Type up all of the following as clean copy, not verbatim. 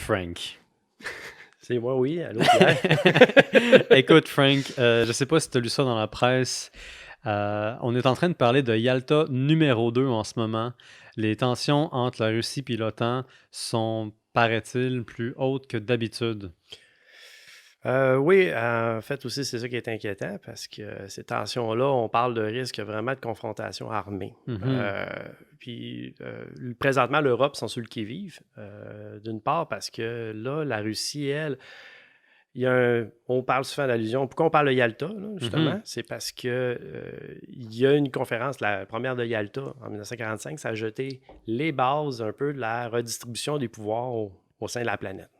Frank. C'est moi, oui. Allô, Pierre? Écoute, Frank, je sais pas si tu as lu ça dans la presse. On est en train de parler de Yalta numéro 2 en ce moment. Les tensions entre la Russie et l'OTAN sont, paraît-il, plus hautes que d'habitude. Oui, en fait aussi, c'est ça qui est inquiétant parce que ces tensions-là, on parle de risque vraiment de confrontation armée. Mhm. Présentement, l'Europe sont sur le qui-vive, d'une part parce que là, la Russie, elle, on parle souvent d'allusion. Pourquoi on parle de Yalta, là, justement? Mhm. C'est parce que il y a une conférence, la première de Yalta en 1945, ça a jeté les bases un peu de la redistribution des pouvoirs au sein de la planète.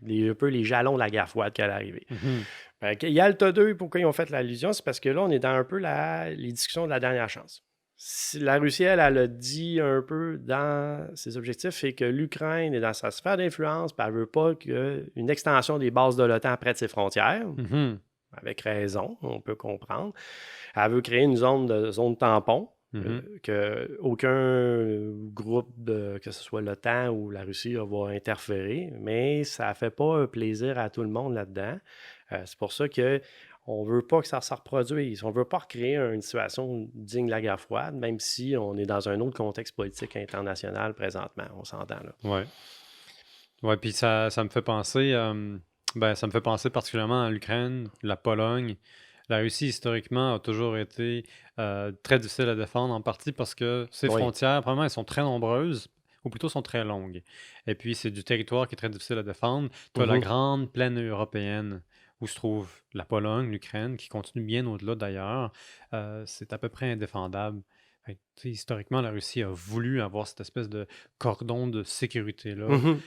Un peu les jalons de la guerre froide qui allait arriver. Mhm. Yalta 2, pourquoi ils ont fait l'allusion? C'est parce que là, on est dans un peu les discussions de la dernière chance. Si la Russie, elle a dit un peu dans ses objectifs, c'est que l'Ukraine est dans sa sphère d'influence, puis elle ne veut pas qu'une extension des bases de l'OTAN près de ses frontières, Mhm. avec raison, on peut comprendre. Elle veut créer une zone tampon, Mhm. que aucun groupe, que ce soit l'OTAN ou la Russie, va interférer, mais ça ne fait pas un plaisir à tout le monde là-dedans. C'est pour ça qu'on ne veut pas que ça se reproduise. On ne veut pas recréer une situation digne de la guerre froide, même si on est dans un autre contexte politique international présentement, on s'entend là. Ouais. Ouais, puis ça me fait penser, ça me fait penser particulièrement à l'Ukraine, la Pologne. La Russie, historiquement, a toujours été très difficile à défendre, en partie parce que ses Oui. frontières, premièrement, elles sont très nombreuses, ou plutôt sont très longues. Et puis, c'est du territoire qui est très difficile à défendre. Tu as la Mhm. grande plaine européenne où se trouve la Pologne, l'Ukraine, qui continue bien au-delà d'ailleurs. C'est à peu près indéfendable. Fait que, tu sais, historiquement, la Russie a voulu avoir cette espèce de cordon de sécurité-là, Mhm.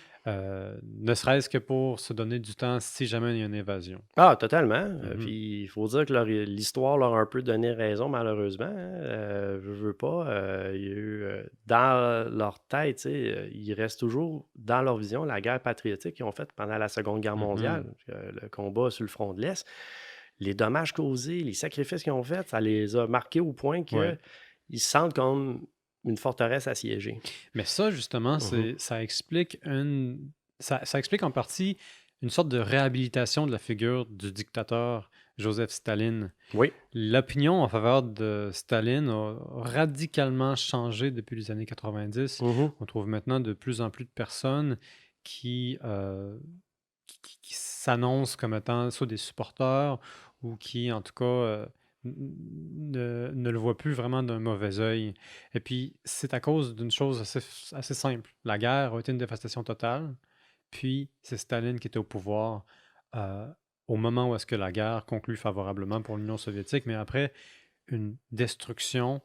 ne serait-ce que pour se donner du temps si jamais il y a une invasion. Ah, totalement. Mhm. Puis il faut dire que l'histoire leur a un peu donné raison, malheureusement. Hein. Veux pas. Il y a eu dans leur tête, tu sais, il reste toujours dans leur vision la guerre patriotique qu'ils ont faite pendant la Seconde Guerre mondiale, Mhm. le combat sur le front de l'Est. Les dommages causés, les sacrifices qu'ils ont faits, ça les a marqués au point Ouais. qu'ils se sentent comme une forteresse assiégée. Mais ça, justement, Mhm. ça explique en partie une sorte de réhabilitation de la figure du dictateur Joseph Staline. Oui. L'opinion en faveur de Staline a radicalement changé depuis les années 90. Mhm. On trouve maintenant de plus en plus de personnes qui, qui s'annoncent comme étant soit des supporters ou qui, en tout cas, ne le voient plus vraiment d'un mauvais œil. Et puis, c'est à cause d'une chose assez simple. La guerre a été une dévastation totale, puis c'est Staline qui était au pouvoir euh, au moment où est-ce que la guerre conclut favorablement pour l'Union soviétique, mais après une destruction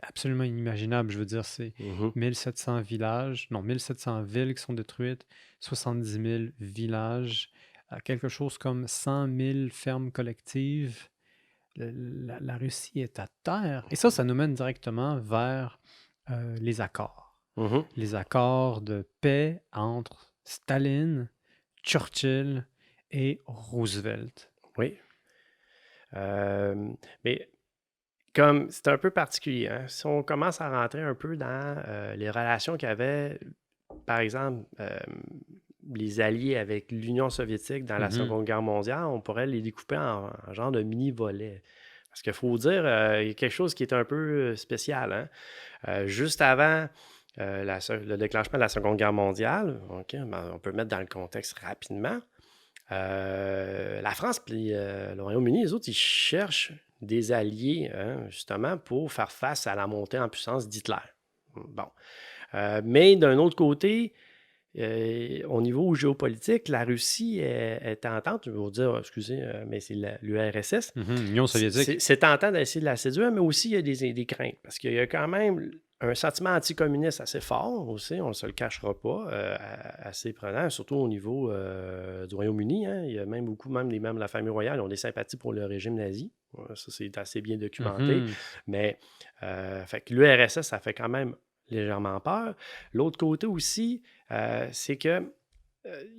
absolument inimaginable. Je veux dire, c'est Mhm. 1700 villages, non, 1700 villes qui sont détruites, 70 000 villages, quelque chose comme 100 000 fermes collectives. La Russie est à terre. Et ça nous mène directement vers les accords. Mhm. Les accords de paix entre Staline, Churchill et Roosevelt. Oui. Mais comme c'est un peu particulier, hein. Si on commence à rentrer un peu dans les relations qu'il y avait, par exemple, les alliés avec l'Union soviétique dans la Mhm. Seconde Guerre mondiale, on pourrait les découper en genre de mini-volets. Parce qu'il faut dire, il y a quelque chose qui est un peu spécial. Hein. Juste avant le déclenchement de la Seconde Guerre mondiale, on peut mettre dans le contexte rapidement. La France et le Royaume-Uni, les autres, ils cherchent des alliés, hein, justement, pour faire face à la montée en puissance d'Hitler. Bon. Mais d'un autre côté, au niveau géopolitique, la Russie est tentante, je vais vous dire, excusez, mais c'est l'URSS. Mhm. Union soviétique. C'est tentant d'essayer de la séduire, mais aussi il y a des craintes, parce qu'il y a quand même un sentiment anticommuniste assez fort aussi, on ne se le cachera pas, assez prenant, surtout au niveau du Royaume-Uni. Hein. Il y a même beaucoup, même les membres de la famille royale ont des sympathies pour le régime nazi. Ça, c'est assez bien documenté. Mhm. Mais fait que l'URSS, ça fait quand même légèrement peur. L'autre côté aussi, c'est que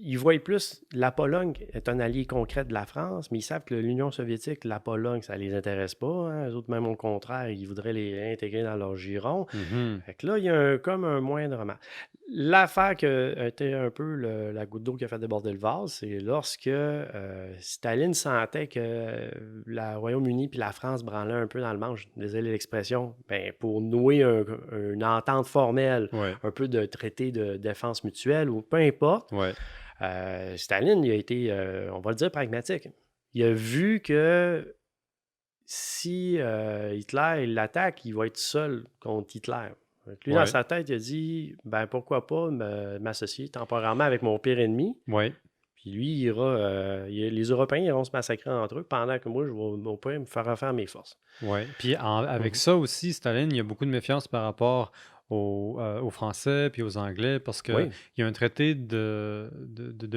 ils voient plus la Pologne est un allié concret de la France, mais ils savent que l'Union soviétique, la Pologne, ça les intéresse pas. Hein. Eux autres, même au contraire, ils voudraient les intégrer dans leur giron. Mhm. Fait que là, il y a comme un moindre mal. L'affaire qui a été un peu la goutte d'eau qui a fait déborder le vase, c'est lorsque Staline sentait que le Royaume-Uni puis la France branlaient un peu dans le manche, désolé l'expression, ben, pour nouer une entente formelle, Ouais, un peu de traité de défense mutuelle ou peu importe. ouais, Staline, il a été, on va le dire, pragmatique. Il a vu que si Hitler il l'attaque, il va être seul contre Hitler. Donc, lui, dans ouais, sa tête, il a dit ben pourquoi pas m'associer temporairement avec mon pire ennemi. ouais. Puis lui, les Européens iront se massacrer entre eux pendant que moi, je vais au pire me faire refaire mes forces. Ouais. Puis avec Mhm. ça aussi, Staline, il y a beaucoup de méfiance par rapport aux Français puis aux Anglais parce qu'il Oui. y a un traité de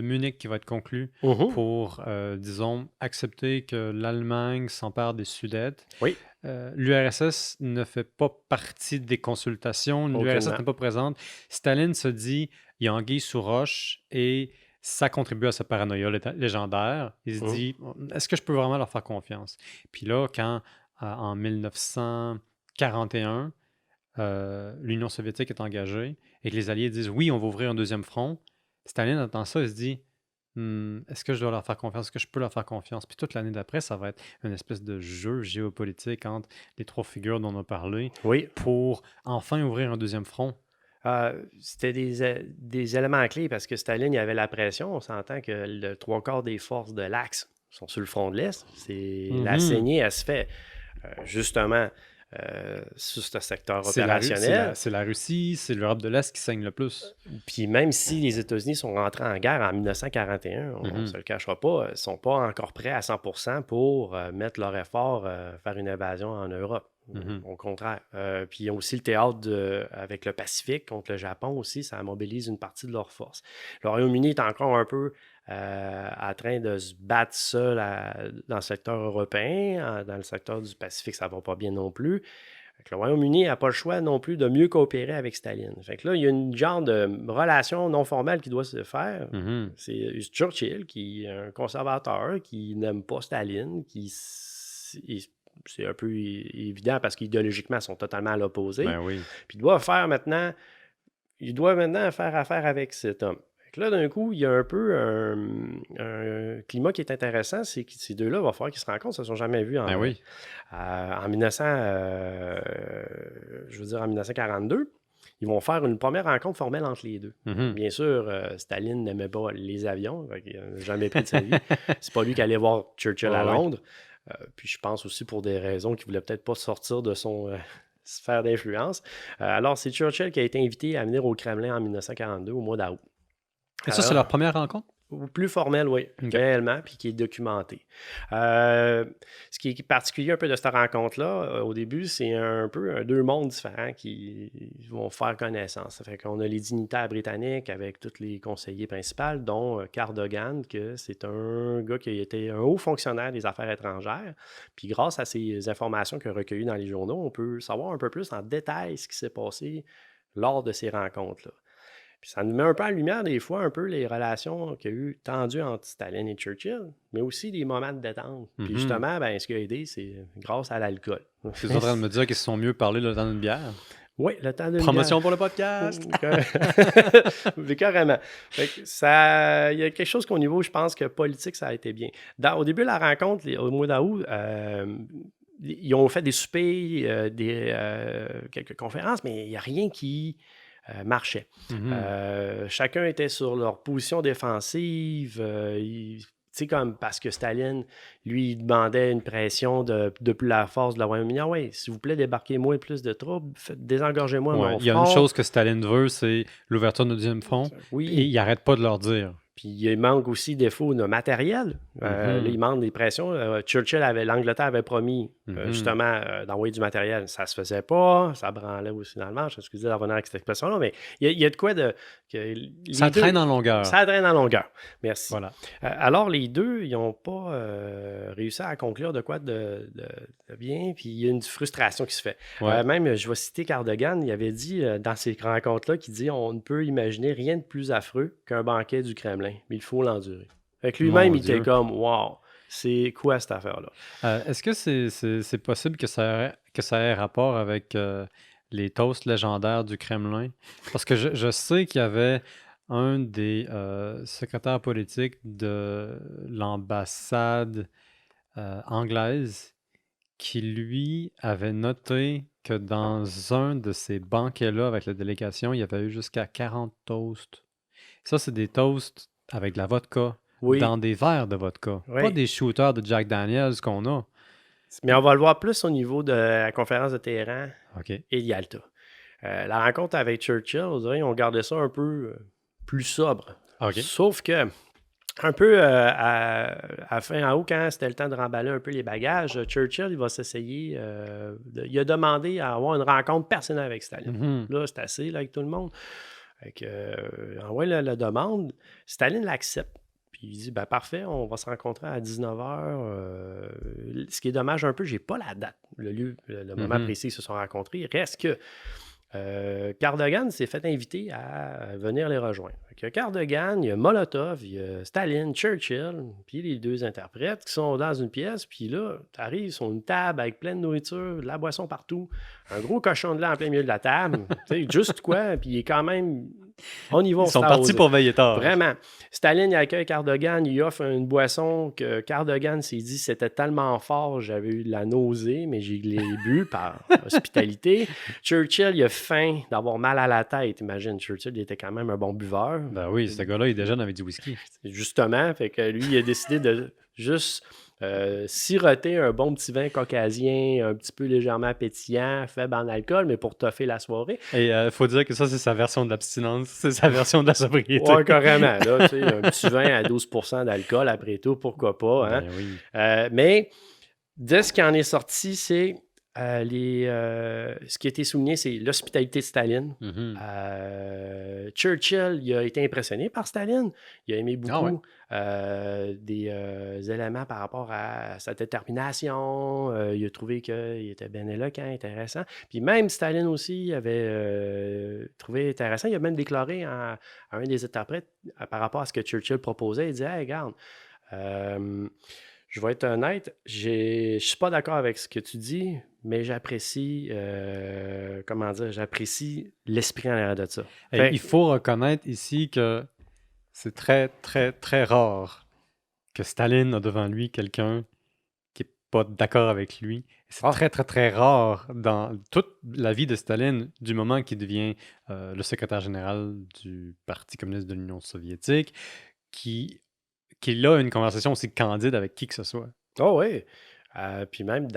Munich qui va être conclu Mhm. pour, disons, accepter que l'Allemagne s'empare des Sudètes. Oui, L'URSS ne fait pas partie des consultations, l'URSS aucunement. n'est pas présente. Staline se dit, il y a anguille sous roche et ça contribue à sa paranoïa légendaire. Il se Mhm. dit, est-ce que je peux vraiment leur faire confiance? Puis là, quand en 1941, l'Union soviétique est engagée et que les Alliés disent, oui, on va ouvrir un deuxième front, Staline entend ça et se dit, est-ce que je dois leur faire confiance? Est-ce que je peux leur faire confiance? Puis toute l'année d'après, ça va être une espèce de jeu géopolitique entre les trois figures dont on a parlé Oui. pour enfin ouvrir un deuxième front. C'était des éléments clés parce que Staline, il avait la pression. On s'entend que le trois quarts des forces de l'Axe sont sur le front de l'Est. La Mhm. saignée, elle se fait justement sur ce secteur C'est la, Ru- opérationnel. c'est la Russie, c'est l'Europe de l'Est qui saigne le plus. Puis même si les États-Unis sont rentrés en guerre en 1941, on ne se Mhm. le cachera pas, ils ne sont pas encore prêts à 100% pour mettre leur effort, faire une invasion en Europe. Mhm. Au contraire. Puis ils ont aussi le théâtre avec le Pacifique contre le Japon aussi, ça mobilise une partie de leurs forces. Le Royaume-Uni est encore un peu en train de se battre seul dans le secteur européen. Dans le secteur du Pacifique, ça ne va pas bien non plus. Fait que le Royaume-Uni n'a pas le choix non plus de mieux coopérer avec Staline. Fait que là, il y a une genre de relation non formelle qui doit se faire. Mhm. C'est Churchill, qui est un conservateur, qui n'aime pas Staline, c'est un peu évident parce qu'idéologiquement, ils sont totalement à l'opposé. Ben oui. Puis il doit maintenant faire affaire avec cet homme. Fait que là, d'un coup, il y a un peu un climat qui est intéressant, c'est que ces deux-là, il va falloir qu'ils se rencontrent, ils ne se sont jamais vus Ben oui. en 1900, je veux dire en 1942. Ils vont faire une première rencontre formelle entre les deux. Mhm. Bien sûr, Staline n'aimait pas les avions, fait qu'il n'a jamais pris de sa vie. C'est pas lui qui allait voir Churchill à Ouais, ouais. Londres. Puis je pense aussi pour des raisons qu'il voulait peut-être pas sortir de son sphère d'influence. Alors, c'est Churchill qui a été invité à venir au Kremlin en 1942, au mois d'août. Et ça, c'est leur première rencontre? Ou plus formel, oui, OK. réellement, puis qui est documenté. Ce qui est particulier un peu de cette rencontre-là, au début, c'est un peu deux mondes différents qui vont faire connaissance. Ça fait qu'on a les dignitaires britanniques avec tous les conseillers principaux, dont Cardogan, que c'est un gars qui a été un haut fonctionnaire des affaires étrangères. Puis grâce à ces informations qu'il a recueillies dans les journaux, on peut savoir un peu plus en détail ce qui s'est passé lors de ces rencontres-là. Puis ça nous met un peu en lumière, des fois, un peu les relations qu'il y a eu tendues entre Staline et Churchill, mais aussi des moments de détente. Puis Mhm. justement, ben, ce qui a aidé, c'est grâce à l'alcool. Tu es en train de me dire qu'ils se sont mieux parlé le temps d'une bière? Oui, le temps d'une Promotion pour le podcast! Mais carrément. Fait que ça, il y a quelque chose qu'au niveau, je pense que politique, ça a été bien. Au début de la rencontre, au mois d'août, ils ont fait des soupers, quelques conférences, mais il n'y a rien qui marchait. Mhm. Chacun était sur leur position défensive. Tu sais, comme parce que Staline, lui, il demandait une pression de plus la force de la Royaume-Uni. Ah oui, s'il vous plaît, débarquez-moi plus de troupes, désengorgez-moi Ouais, mon il y a une front. chose que Staline veut, c'est l'ouverture de deuxième front. Et Oui. il n'arrête pas de leur dire. Puis il manque aussi des fois de matériel. Là, il manque des pressions. L'Angleterre avait promis justement d'envoyer du matériel. Ça se faisait pas. Ça branlait aussi finalement. Je excusez d'avoir avec cette expression-là, mais il y a de quoi de... Ça traîne en longueur. Ça traîne en longueur. Merci. Voilà. Alors, les deux, ils n'ont pas réussi à conclure de quoi de bien, puis il y a une frustration qui se fait. Ouais. Même, je vais citer Cardogan, il avait dit dans ces rencontres-là, qu'il dit « On ne peut imaginer rien de plus affreux qu'un banquet du Kremlin, mais il faut l'endurer. » Fait que lui-même, il était comme « Wow, c'est quoi cette affaire-là? » Est-ce que c'est possible que ça ait rapport avec les toasts légendaires du Kremlin? Parce que je sais qu'il y avait un des secrétaires politiques de l'ambassade anglaise qui, lui, avait noté que dans un de ces banquets-là avec la délégation, il y avait eu jusqu'à 40 toasts. Ça, c'est des toasts avec de la vodka, Oui. dans des verres de vodka. Oui. Pas des shooters de Jack Daniels qu'on a. Mais on va le voir plus au niveau de la conférence de Téhéran OK. et de Yalta. La rencontre avec Churchill, on dirait qu'on gardait ça un peu plus sobre. OK. Sauf que, un peu à fin en haut, quand c'était le temps de remballer un peu les bagages, Churchill, il va s'essayer. Il a demandé à avoir une rencontre personnelle avec Staline. Mhm. Là, c'est assez là, avec tout le monde. Envoie la demande. Staline l'accepte. Puis il dit ben parfait, on va se rencontrer à 19h. Ce qui est dommage un peu, j'ai pas la date, le lieu, le moment précis où ils se sont rencontrés. Il reste que Cardogan s'est fait inviter à venir les rejoindre. Il y a Cardogan, il y a Molotov, il y a Staline, Churchill, puis les deux interprètes qui sont dans une pièce. Puis là, tu arrives sur une table avec plein de nourriture, de la boisson partout, un gros cochon de lait en plein milieu de la table. Tu sais, juste quoi, puis il est quand même... On y va, Ils sont partis pour veiller tard. Vraiment. Staline, il accueille Cardogan, il offre une boisson que Cardogan s'est dit c'était tellement fort, j'avais eu de la nausée, mais j'ai bu par hospitalité. Churchill, il a faim d'avoir mal à la tête. Imagine, Churchill, il était quand même un bon buveur. Ben oui, ce gars-là, il déjeune avec du whisky. Justement, fait que lui, il a décidé de juste siroter un bon petit vin caucasien, un petit peu légèrement pétillant, faible en alcool, mais pour toffer la soirée. Et il faut dire que ça, c'est sa version de l'abstinence, c'est sa version de la sobriété. Oui, carrément. Là, tu sais, un petit vin à 12% d'alcool, après tout, pourquoi pas. Hein? Ben oui. Mais de ce qui en est sorti, c'est ce qui a été souligné, c'est l'hospitalité de Staline. Churchill, il a été impressionné par Staline. Il a aimé beaucoup des éléments par rapport à sa détermination. Il a trouvé qu'il était bien éloquent, intéressant. Puis même Staline aussi avait trouvé intéressant. Il a même déclaré à un des interprètes par rapport à ce que Churchill proposait. Il disait hey, regarde, je vais être honnête, je ne suis pas d'accord avec ce que tu dis, mais j'apprécie, j'apprécie l'esprit en arrière de ça. Il faut reconnaître ici que c'est très, très, très rare que Staline a devant lui quelqu'un qui n'est pas d'accord avec lui. C'est très, très, très rare dans toute la vie de Staline, du moment qu'il devient le secrétaire général du Parti communiste de l'Union soviétique, qu'il a une conversation aussi candide avec qui que ce soit. Oh oui. Puis même,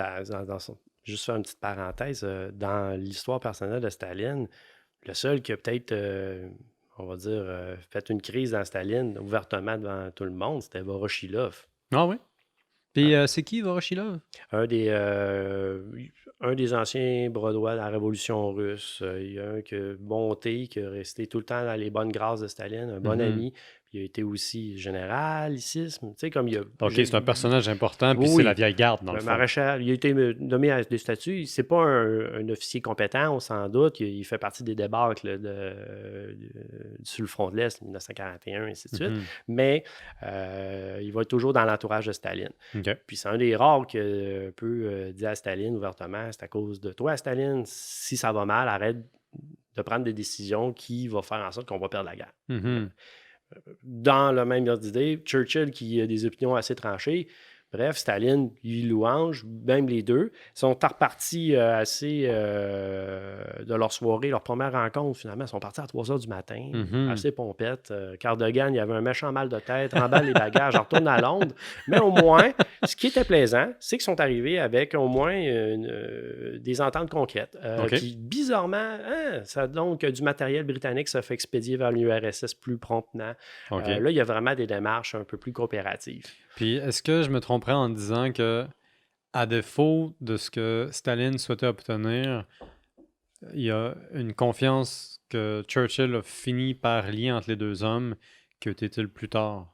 juste faire une petite parenthèse, dans l'histoire personnelle de Staline, le seul qui a peut-être, on va dire, fait une crise dans Staline ouvertement devant tout le monde, c'était Voroshilov. Ah oui? Puis c'est qui Voroshilov? Un des anciens brodois de la Révolution russe. Il y a un qui a monté, qui est resté tout le temps dans les bonnes grâces de Staline, un bon ami. Puis il a été aussi généralicisme. Tu sais, comme il a... OK, c'est un personnage important, puis c'est la vieille garde, dans le fond. Maréchal, il a été nommé à des statuts. C'est pas un officier compétent, on s'en doute. Il fait partie des débâcles sur le front de l'Est, 1941, et ainsi de suite. Mais il va être toujours dans l'entourage de Staline. Okay. Puis c'est un des rares qui peut dire à Staline ouvertement, c'est à cause de toi, Staline, si ça va mal, arrête de prendre des décisions qui vont faire en sorte qu'on va perdre la guerre. Dans le même ordre d'idée, Churchill, qui a des opinions assez tranchées, Bref, Staline, lui louange, même les deux. Ils sont repartis assez de leur soirée, leur première rencontre, finalement. Ils sont partis à 3 heures du matin, Mhm. assez pompettes. Cardogan, il y avait un méchant mal de tête, remballe les bagages, retourne à Londres. Mais au moins, ce qui était plaisant, c'est qu'ils sont arrivés avec au moins des ententes concrètes. OK. Puis bizarrement, ça donc du matériel britannique se fait expédier vers l'URSS plus promptement. OK. Là, il y a vraiment des démarches un peu plus coopératives. Puis est-ce que je me tromperais en disant que, à défaut de ce que Staline souhaitait obtenir, il y a une confiance que Churchill a fini par lier entre les deux hommes qui a été utile plus tard?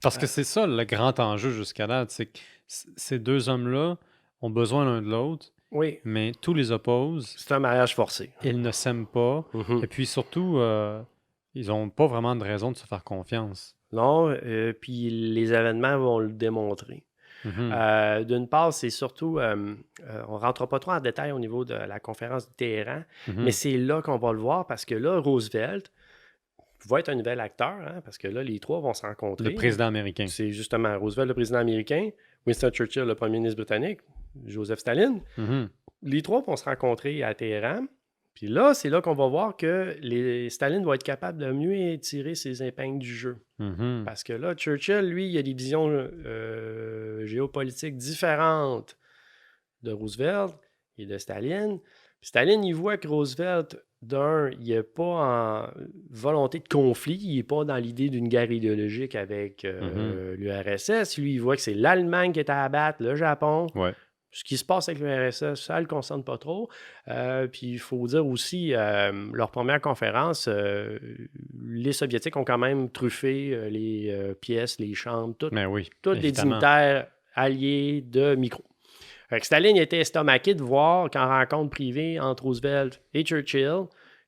Parce que c'est ça le grand enjeu jusqu'à date, c'est que ces deux hommes-là ont besoin l'un de l'autre, Oui, mais tout les oppose, c'est un mariage forcé. ils ne s'aiment pas, Mhm. et puis surtout, ils n'ont pas vraiment de raison de se faire confiance. Non, puis les événements vont le démontrer. Mhm. D'une part, c'est surtout, on ne rentre pas trop en détail au niveau de la conférence de Téhéran, mais Mhm. c'est là qu'on va le voir parce que là, Roosevelt va être un nouvel acteur, hein, parce que là, les trois vont se Le rencontrer. président américain. C'est justement Roosevelt, le président américain, Winston Churchill, le premier ministre britannique, Joseph Staline. Mhm. Les trois vont se rencontrer à Téhéran. Puis là, c'est là qu'on va voir que Staline va être capable de mieux tirer ses épingles du jeu. Mhm. Parce que là, Churchill, lui, il a des visions géopolitiques différentes de Roosevelt et de Staline. Puis Staline, il voit que Roosevelt, d'un, il n'est pas en volonté de conflit, il n'est pas dans l'idée d'une guerre idéologique avec l'URSS. Lui, il voit que c'est l'Allemagne qui est à abattre, le Japon. Ouais. Ce qui se passe avec l'URSS, ça ne le concerne pas trop. Puis il faut dire aussi, leur première conférence, les Soviétiques ont quand même truffé les pièces, les chambres, Mais oui, tous les évidemment. dignitaires alliés de micro. Fait que Staline était estomaqué de voir qu'en rencontre privée entre Roosevelt et Churchill,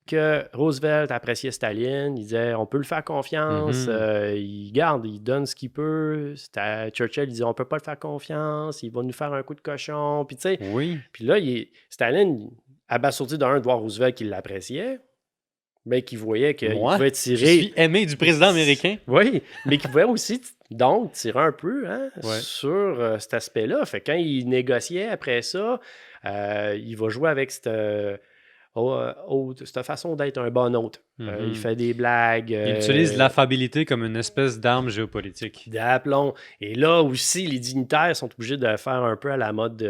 que Roosevelt appréciait Staline, il disait on peut le faire confiance, Mhm. il garde, il donne ce qu'il peut. Churchill il disait on peut pas le faire confiance, il va nous faire un coup de cochon. Puis tu sais, Oui. puis là, Staline, abasourdi d'un de voir Roosevelt qui l'appréciait, mais qui voyait qu'il Moi, pouvait je tirer. suis aimé du président américain. Oui, mais qui pouvait aussi donc tirer un peu hein, Ouais. sur cet aspect-là. Fait que quand il négociait après ça, il va jouer avec cette façon d'être un bon hôte. Il Mhm. fait des blagues. Il utilise l'affabilité comme une espèce d'arme géopolitique. D'aplomb. Et là aussi, les dignitaires sont obligés de faire un peu à la mode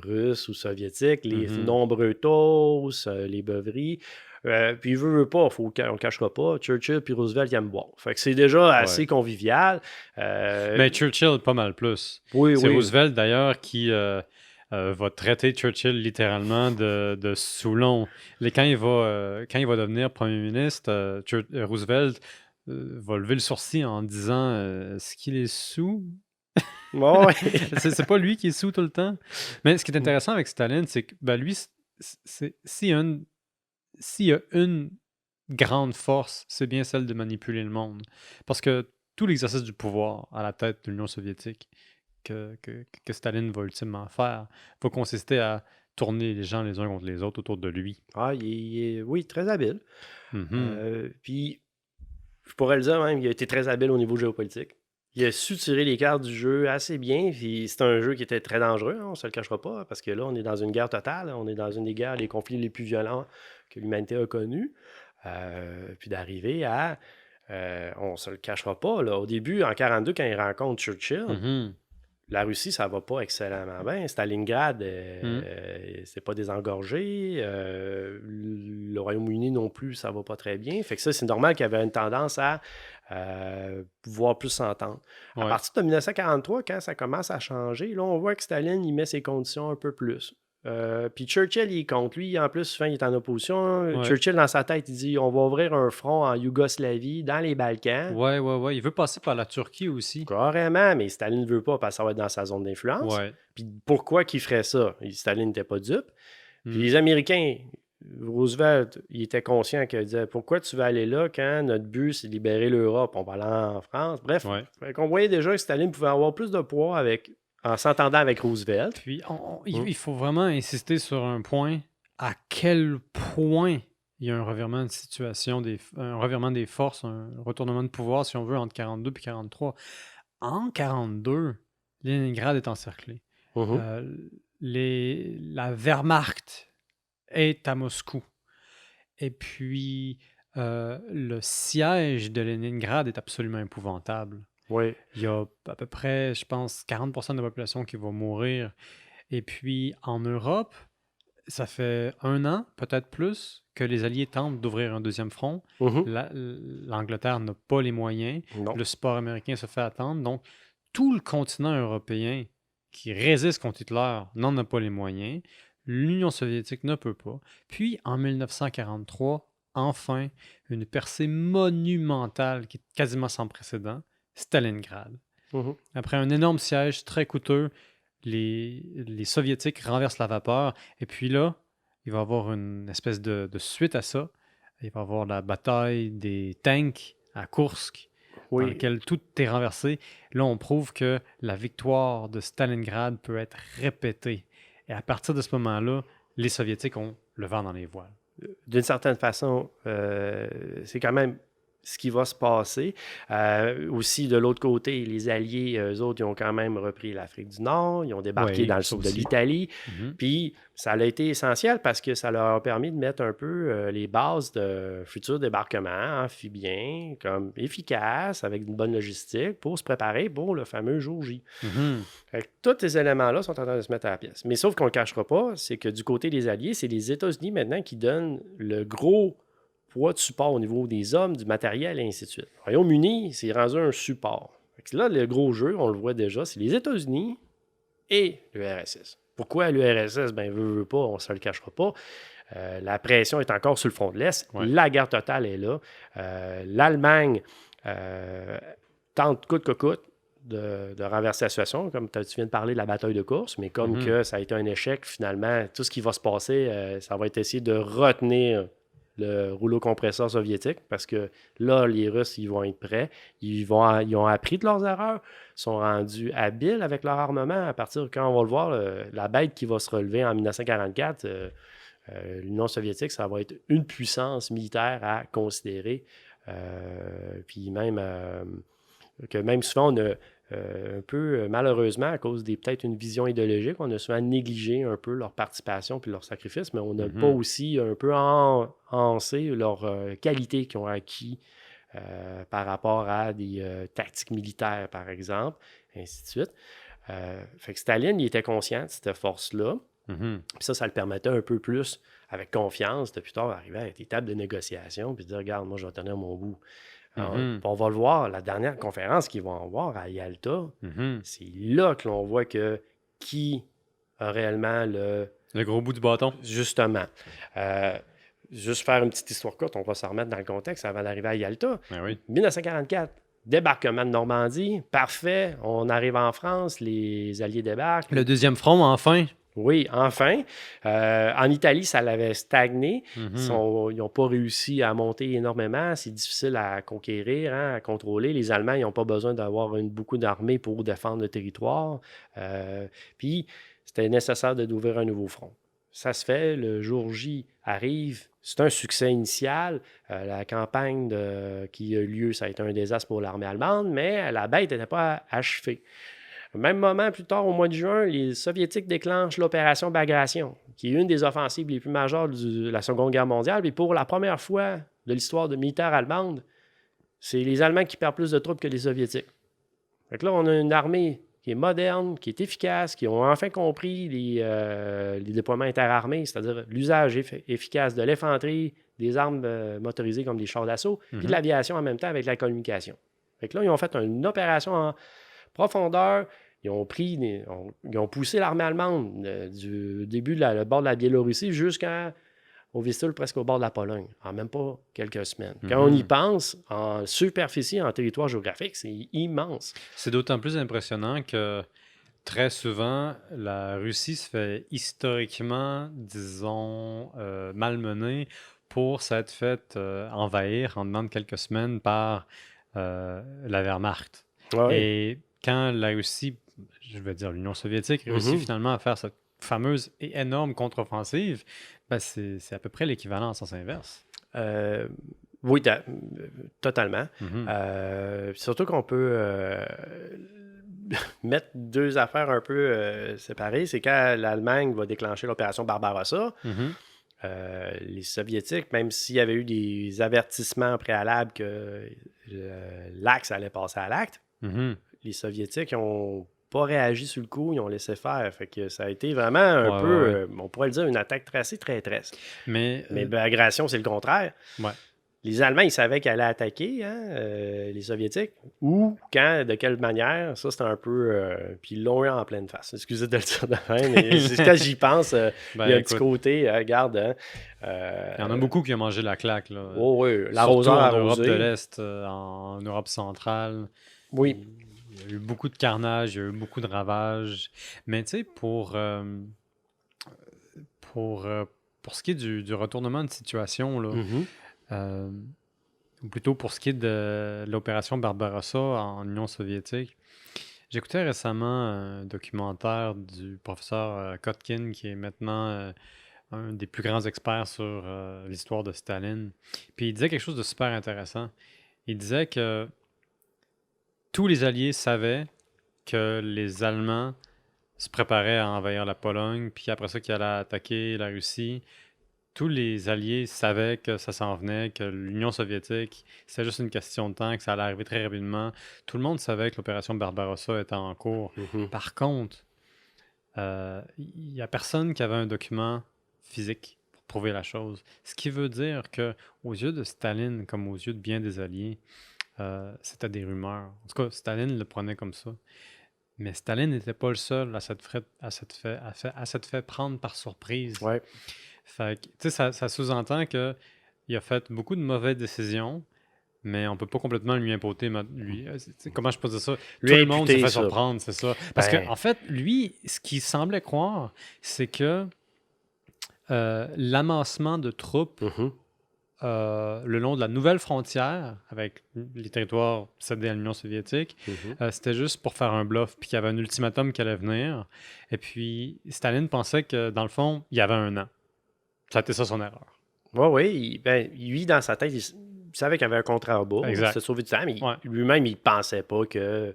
russe ou soviétique, les Mhm. nombreux toasts, les beuveries. Puis il veut pas, on ne le cachera pas. Churchill puis Roosevelt, ils aiment boire. Fait que c'est déjà assez Ouais. convivial. Mais Churchill, pas mal plus. Oui, C'est oui. Roosevelt, d'ailleurs, qui va traiter Churchill littéralement de Soulon. Quand il va devenir premier ministre, Roosevelt va lever le sourcil en disant est-ce qu'il est sous? Ouais. C'est pas lui qui est sous tout le temps. Mais ce qui est intéressant avec Staline, c'est que ben, lui, s'il y a une grande force, c'est bien celle de manipuler le monde. Parce que tout l'exercice du pouvoir à la tête de l'Union soviétique que Staline va ultimement faire va consister à tourner les gens les uns contre les autres autour de lui. Ah, il est, oui, très habile. Mhm. Puis, je pourrais le dire même, il a été très habile au niveau géopolitique. Il a su tirer les cartes du jeu assez bien. Puis c'est un jeu qui était très dangereux, hein, on ne se le cachera pas, parce que là, on est dans une guerre totale. On est dans une des guerres, les conflits les plus violents que l'humanité a connus. Puis d'arriver à. On ne se le cachera pas. Là, au début, en 1942, quand il rencontre Churchill, Mhm. la Russie, ça va pas excellemment bien. Stalingrad, Mhm. c'est pas désengorgé. Le Royaume-Uni non plus, ça va pas très bien. Fait que ça, c'est normal qu'il y avait une tendance à pouvoir plus s'entendre. À Ouais. partir de 1943, quand ça commence à changer, là, on voit que Staline, il met ses conditions un peu plus. Puis Churchill, il est contre. Lui, en plus, souvent, il est en opposition. Ouais. Churchill, dans sa tête, il dit on va ouvrir un front en Yougoslavie, dans les Balkans. Ouais. Il veut passer par la Turquie aussi. Carrément, mais Staline ne veut pas parce que ça va être dans sa zone d'influence. Ouais. Puis pourquoi qu'il ferait ça? Staline n'était pas dupe. Puis Mhm. les Américains, Roosevelt, il était conscient qu'il disait pourquoi tu vas aller là quand notre but c'est de libérer l'Europe, on va aller en France. Bref, Ouais. on voyait déjà que Staline pouvait avoir plus de poids en s'entendant avec Roosevelt. Puis, il faut vraiment insister sur un point, à quel point il y a un revirement de situation, un revirement des forces, un retournement de pouvoir, si on veut, entre 42 et 43. En 1942, Leningrad est encerclé. Mhm. La Wehrmacht est à Moscou. Et puis, le siège de Leningrad est absolument épouvantable. Oui. Il y a à peu près, je pense, 40% de la population qui va mourir. Et puis, en Europe, ça fait 1 an, peut-être plus, que les Alliés tentent d'ouvrir un deuxième front. Mhm. L'Angleterre n'a pas les moyens. Non. Le support américain se fait attendre. Donc, tout le continent européen qui résiste contre Hitler n'en a pas les moyens. L'Union soviétique ne peut pas. Puis, en 1943, enfin, une percée monumentale qui est quasiment sans précédent, Stalingrad. Mhm. Après un énorme siège très coûteux, les Soviétiques renversent la vapeur. Et puis là, il va y avoir une espèce de suite à ça. Il va y avoir la bataille des tanks à Kursk, dans Oui. laquelle tout est renversé. Là, on prouve que la victoire de Stalingrad peut être répétée. Et à partir de ce moment-là, les Soviétiques ont le vent dans les voiles. D'une certaine façon, c'est quand même ce qui va se passer. Aussi, de l'autre côté, les Alliés, eux autres, ils ont quand même repris l'Afrique du Nord, ils ont débarqué Oui, dans le ça sud de aussi. l'Italie. Mhm. Puis, ça a été essentiel parce que ça leur a permis de mettre un peu les bases de futurs débarquements amphibiens, comme efficaces, avec une bonne logistique, pour se préparer pour le fameux jour J. Mhm. Fait que tous ces éléments-là sont en train de se mettre à la pièce. Mais sauf qu'on ne le cachera pas, c'est que du côté des Alliés, c'est les États-Unis maintenant qui donnent le gros poids de support au niveau des hommes, du matériel et ainsi de suite. Le Royaume-Uni, c'est rendu un support. Fait que là, le gros jeu, on le voit déjà, c'est les États-Unis et l'URSS. Pourquoi l'URSS? Ben, veut pas, on ne se le cachera pas. La pression est encore sur le front de l'Est. Ouais. La guerre totale est là. L'Allemagne tente coûte que coûte de renverser la situation, comme tu viens de parler de la bataille de course, mais comme Mhm. que ça a été un échec, finalement, tout ce qui va se passer, ça va être essayer de retenir le rouleau compresseur soviétique, parce que là, les Russes, ils vont être prêts. Ils ont appris de leurs erreurs, sont rendus habiles avec leur armement. À partir de quand on va le voir, la bête qui va se relever en 1944, l'Union soviétique, ça va être une puissance militaire à considérer. Puis même que même souvent, on a un peu, malheureusement, à cause des peut-être une vision idéologique, on a souvent négligé un peu leur participation puis leur sacrifice, mais on n'a pas aussi un peu enhancé leur qualité qu'ils ont acquis par rapport à des tactiques militaires, par exemple, ainsi de suite. Fait que Staline, il était conscient de cette force-là. Mhm. Puis ça le permettait un peu plus, avec confiance, de plus tard arriver à des tables de négociation puis dire, regarde, moi, je vais tenir mon bout. Alors, on va le voir, la dernière conférence qu'ils vont avoir à Yalta, c'est là que l'on voit que qui a réellement le gros bout du bâton. Justement. Juste faire une petite histoire courte, on va se remettre dans le contexte avant d'arriver à Yalta. Ben oui. 1944, débarquement de Normandie, parfait, on arrive en France, les Alliés débarquent. Le deuxième front, enfin. Oui, enfin. En Italie, ça l'avait stagné. Ils n'ont pas réussi à monter énormément. C'est difficile à conquérir, à contrôler. Les Allemands, ils n'ont pas besoin d'avoir beaucoup d'armées pour défendre le territoire. Puis, c'était nécessaire d'ouvrir un nouveau front. Ça se fait, le jour J arrive. C'est un succès initial. La campagne qui a eu lieu, ça a été un désastre pour l'armée allemande, mais la bête n'était pas achevée. Au même moment, plus tard, au mois de juin, les Soviétiques déclenchent l'opération Bagration, qui est une des offensives les plus majeures de la Seconde Guerre mondiale. Et pour la première fois de l'histoire de militaire allemande, c'est les Allemands qui perdent plus de troupes que les Soviétiques. Fait que là, on a une armée qui est moderne, qui est efficace, qui ont enfin compris les déploiements interarmés, c'est-à-dire l'usage efficace de l'infanterie, des armes motorisées comme des chars d'assaut, puis de l'aviation en même temps avec la communication. Fait que là, ils ont fait une opération en profondeur. Ils ont poussé l'armée allemande du début le bord de la Biélorussie jusqu'au Vistule, presque au bord de la Pologne, en même pas quelques semaines. Quand on y pense, en superficie, en territoire géographique, c'est immense. C'est d'autant plus impressionnant que très souvent, la Russie se fait historiquement, disons, malmenée pour s'être faite envahir en dedans de quelques semaines par la Wehrmacht. Ouais. Et quand la Russie, je vais dire l'Union soviétique, réussit finalement à faire cette fameuse et énorme contre-offensive, ben c'est à peu près l'équivalent en sens inverse. Oui, totalement. Surtout qu'on peut mettre deux affaires un peu séparées. C'est quand l'Allemagne va déclencher l'opération Barbarossa. Les Soviétiques, même s'il y avait eu des avertissements préalables que l'Axe allait passer à l'acte, les Soviétiques n'ont pas réagi sur le coup, ils ont laissé faire. Fait que ça a été vraiment un peu, on pourrait le dire, une attaque tracée traîtresse. Mais l'agression, c'est le contraire. Ouais. Les Allemands, ils savaient qu'ils allaient attaquer les Soviétiques. Où, quand, de quelle manière, ça, c'était un peu... puis ils l'ont eu en pleine face. Excusez de le dire de même, mais c'est quand j'y pense, il y a un petit côté, regarde... il y en a beaucoup qui ont mangé la claque. Là. Oh oui, l'arroseur en arrosé. Europe de l'Est, en Europe centrale. Oui. Il y a eu beaucoup de carnage, il y a eu beaucoup de ravages. Mais tu sais, pour ce qui est du retournement de situation, là, ou plutôt pour ce qui est de l'opération Barbarossa en Union soviétique, j'écoutais récemment un documentaire du professeur Kotkin, qui est maintenant un des plus grands experts sur l'histoire de Staline. Puis il disait quelque chose de super intéressant. Il disait que tous les Alliés savaient que les Allemands se préparaient à envahir la Pologne, puis après ça, qu'ils allaient attaquer la Russie. Tous les Alliés savaient que ça s'en venait, que l'Union soviétique, c'était juste une question de temps, que ça allait arriver très rapidement. Tout le monde savait que l'opération Barbarossa était en cours. Par contre, il n'y a personne qui avait un document physique pour prouver la chose. Ce qui veut dire qu'aux yeux de Staline, comme aux yeux de bien des Alliés, c'était des rumeurs. En tout cas, Staline le prenait comme ça. Mais Staline n'était pas le seul à s'être fait prendre par surprise. Ouais. Fait que, ça sous-entend qu'il a fait beaucoup de mauvaises décisions, mais on peut pas complètement lui imposer. Comment je peux dire ça? Tout le monde s'est fait surprendre, c'est ça. Parce qu'en fait, lui, ce qu'il semblait croire, c'est que l'amassement de troupes le long de la nouvelle frontière avec les territoires cédés à l'Union soviétique, c'était juste pour faire un bluff, puis qu'il y avait un ultimatum qui allait venir. Et puis, Staline pensait que, dans le fond, il y avait un an. Ça a été ça son erreur. Oui. Lui, dans sa tête, il savait qu'il y avait un contrat à bas. Il s'est sauvé du temps, mais lui-même, il ne pensait pas que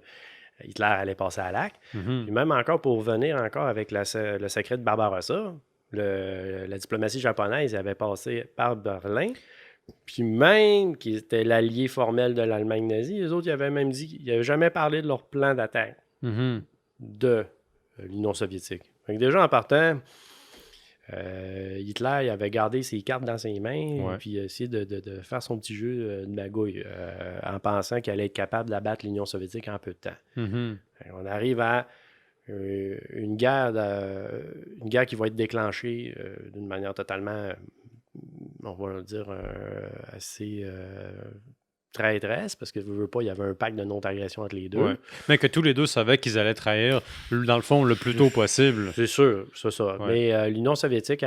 Hitler allait passer à l'acte. Puis même encore, pour revenir encore avec le secret de Barbarossa, la diplomatie japonaise avait passé par Berlin. Puis même, qui était l'allié formel de l'Allemagne nazie, les autres, ils avaient même dit qu'ils n'avaient jamais parlé de leur plan d'attaque de l'Union soviétique. Donc déjà, en partant, Hitler il avait gardé ses cartes dans ses mains puis essayé de faire son petit jeu de magouille en pensant qu'il allait être capable d'abattre l'Union soviétique en peu de temps. On arrive à une guerre qui va être déclenchée d'une manière totalement, on va le dire, assez traîtresse, parce que je veux pas, il y avait un pacte de non-agression entre les deux. Ouais. Mais que tous les deux savaient qu'ils allaient trahir, dans le fond, le plus tôt possible. C'est sûr, c'est ça. Ouais. Mais l'Union soviétique,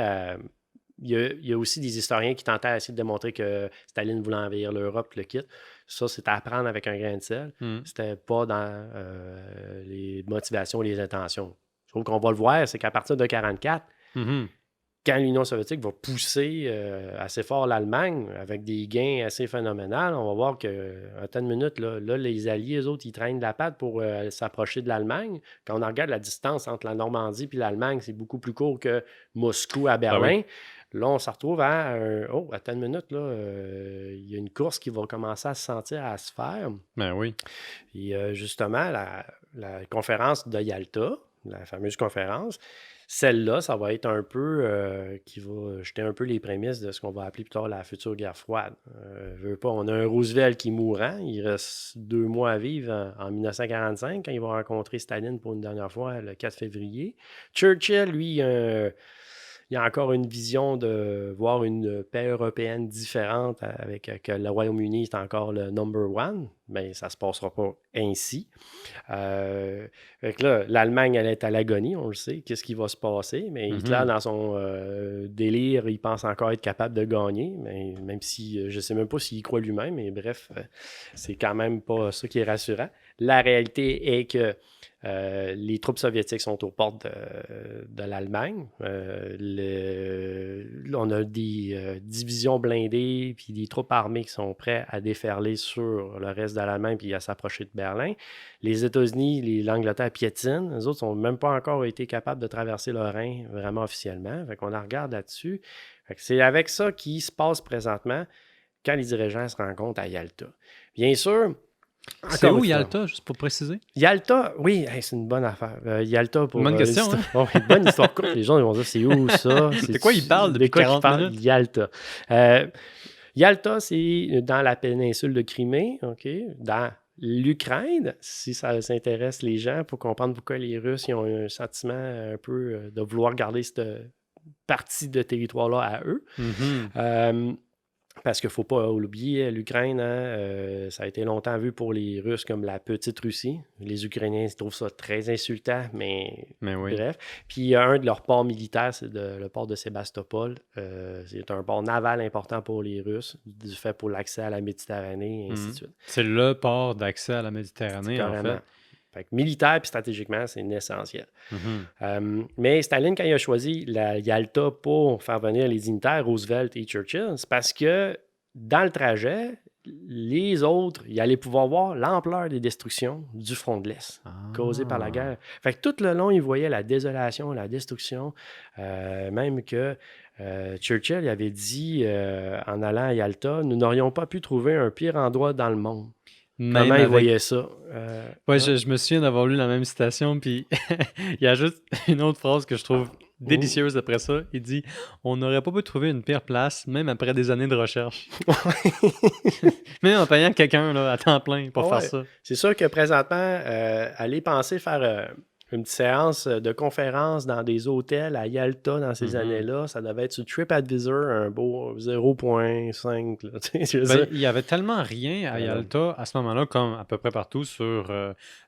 il y a aussi des historiens qui tentaient à essayer de démontrer que Staline voulait envahir l'Europe, le kit. Ça, c'était à prendre avec un grain de sel. C'était pas dans les motivations et les intentions. Je trouve qu'on va le voir, c'est qu'à partir de 1944, quand l'Union soviétique va pousser assez fort l'Allemagne avec des gains assez phénoménaux, on va voir qu'en temps de minute, là, les Alliés, eux autres, ils traînent de la patte pour s'approcher de l'Allemagne. Quand on regarde la distance entre la Normandie et l'Allemagne, c'est beaucoup plus court que Moscou à Berlin. Là, on se retrouve à attends une minute, là, il y a une course qui va commencer à se sentir, à se faire. Ben oui. Et justement, la conférence de Yalta, la fameuse conférence, celle-là, ça va être un peu qui va jeter un peu les prémices de ce qu'on va appeler plus tard la future guerre froide. On a un Roosevelt qui est mourant. Il reste 2 mois à vivre en 1945 quand il va rencontrer Staline pour une dernière fois le 4 février. Churchill, lui, il y a encore une vision de voir une paix européenne différente avec que le Royaume-Uni est encore le number one. mais ça ne se passera pas ainsi. Fait que là, l'Allemagne, elle est à l'agonie, on le sait. Qu'est-ce qui va se passer? Mais Hitler, dans son délire, il pense encore être capable de gagner, mais même si je ne sais même pas s'il y croit lui-même, mais bref, c'est quand même pas ça qui est rassurant. La réalité est que les troupes soviétiques sont aux portes de l'Allemagne. On a des divisions blindées puis des troupes armées qui sont prêtes à déferler sur le reste de l'Allemagne puis à s'approcher de Berlin. Les États-Unis, l'Angleterre piétinent. Les autres n'ont même pas encore été capables de traverser le Rhin vraiment officiellement. Fait qu'on la regarde là-dessus. Fait que c'est avec ça qui se passe présentement quand les dirigeants se rencontrent à Yalta. Bien sûr, c'est où Yalta, juste pour préciser? Yalta, oui, c'est une bonne affaire. Yalta pour. Bonne question, une bonne histoire courte. Les gens ils vont dire c'est où ça? C'est quoi ils parlent depuis 40 minutes? Yalta. Yalta, c'est dans la péninsule de Crimée, OK? Dans l'Ukraine, si ça s'intéresse les gens pour comprendre pourquoi les Russes ils ont un sentiment un peu de vouloir garder cette partie de territoire-là à eux. Parce qu'il ne faut pas oublier, l'Ukraine, ça a été longtemps vu pour les Russes comme la petite Russie. Les Ukrainiens trouvent ça très insultant, mais oui. Bref. Puis un de leurs ports militaires, c'est le port de Sébastopol. C'est un port naval important pour les Russes, du fait pour l'accès à la Méditerranée, et ainsi de suite. C'est le port d'accès à la Méditerranée, en fait. Fait que militaire et stratégiquement, c'est essentiel. Mais Staline, quand il a choisi la Yalta pour faire venir les dignitaires, Roosevelt et Churchill, c'est parce que dans le trajet, les autres, ils allaient pouvoir voir l'ampleur des destructions du front de l'Est causées par la guerre. Fait que tout le long, ils voyaient la désolation, la destruction, même que Churchill avait dit en allant à Yalta, nous n'aurions pas pu trouver un pire endroit dans le monde. Comment il voyait ça? Je me souviens d'avoir lu la même citation, puis il y a juste une autre phrase que je trouve délicieuse après ça. Il dit « On n'aurait pas pu trouver une pire place, même après des années de recherche. » Même en payant quelqu'un là, à temps plein pour faire ça. C'est sûr que présentement, aller penser faire une petite séance de conférence dans des hôtels à Yalta dans ces années-là, ça devait être sur TripAdvisor, un beau 0.5. Il y avait tellement rien à Yalta à ce moment-là, comme à peu près partout sur